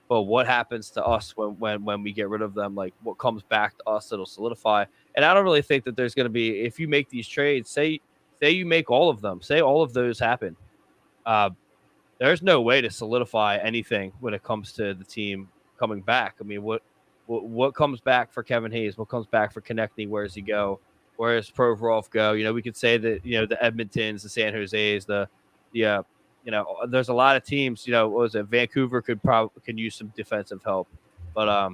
But what happens to us when we get rid of them? Like what comes back to us that'll solidify. And I don't really think that there's going to be, if you make these trades, say you make all of them, say all of those happen. Uh, there's no way to solidify anything when it comes to the team coming back. I mean, what comes back for Kevin Hayes? What comes back for Konechny? Where does he go? Where does Provorov go? We could say that the Edmontons, the San Jose's, the there's a lot of teams. What was it? Vancouver can use some defensive help, but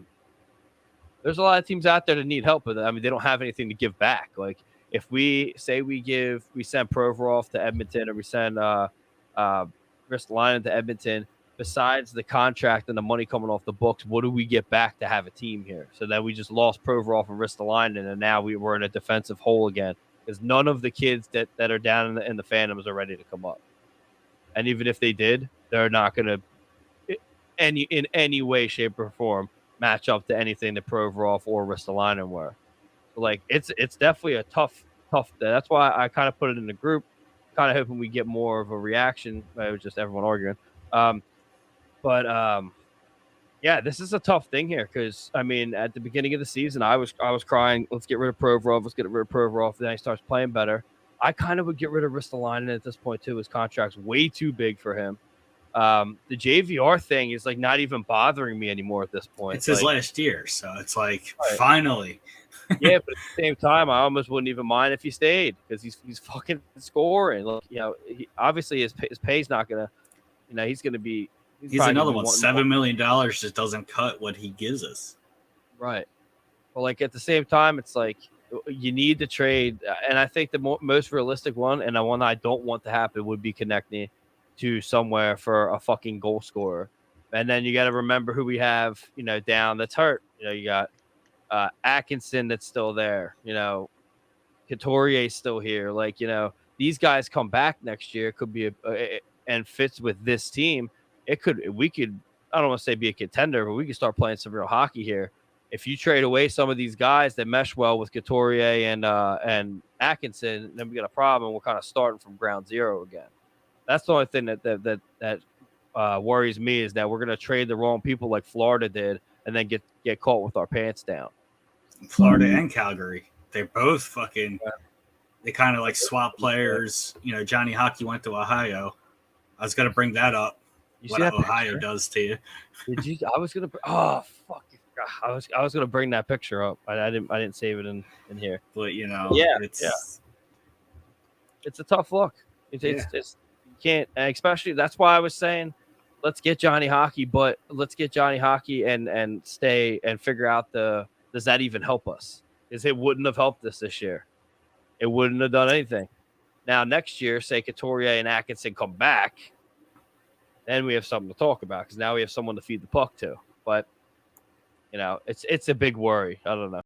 there's a lot of teams out there that need help with it. I mean, they don't have anything to give back. Like if we say we send Provorov to Edmonton, or we send Ristolainen to Edmonton, besides the contract and the money coming off the books, what do we get back to have a team here? So then we just lost Provorov and Ristolainen, and now we're in a defensive hole again because none of the kids that are down in the Phantoms are ready to come up. And even if they did, they're not going to in any way, shape, or form match up to anything that Provorov or Ristolainen were. So like it's definitely a tough. That's why I kind of put it in the group, kind of hoping we get more of a reaction. It was just everyone arguing. Yeah, this is a tough thing here because I mean, at the beginning of the season, I was crying, let's get rid of Provorov, Then he starts playing better. I kind of would get rid of Ristolainen at this point too. His contract's way too big for him. The JVR thing is like not even bothering me anymore at this point. It's his last year, so it's like right. Finally. Yeah, but at the same time, I almost wouldn't even mind if he stayed because he's fucking scoring. Like obviously his pay's not gonna, he's gonna be. He's another one. $7 million just doesn't cut what he gives us. Right. Well, like at the same time, it's like you need to trade, and I think the most realistic one, and the one I don't want to happen, would be Konechny to somewhere for a fucking goal scorer. And then you got to remember who we have, down that's hurt. You got Atkinson that's still there. Couturier's still here. Like these guys come back next year. Could be and fits with this team. We could. I don't want to say be a contender, but we could start playing some real hockey here. If you trade away some of these guys that mesh well with Couturier and Atkinson, then we got a problem. We're kind of starting from ground zero again. That's the only thing that worries me is that we're going to trade the wrong people like Florida did and then get caught with our pants down. Florida and Calgary, they're both fucking. Yeah. They kind of like swap players. Johnny Hockey went to Ohio. I was going to bring that up. What Ohio does to you? Did you? I was gonna. Oh fuck! I was gonna bring that picture up. I didn't save it in here. But it's a tough look. It's you can't, especially that's why I was saying let's get Johnny Hockey, but let's get Johnny Hockey and stay and figure out does that even help us? Because it wouldn't have helped us this year. It wouldn't have done anything. Now next year, say Couturier and Atkinson come back. Then we have something to talk about because now we have someone to feed the puck to. But, it's a big worry. I don't know.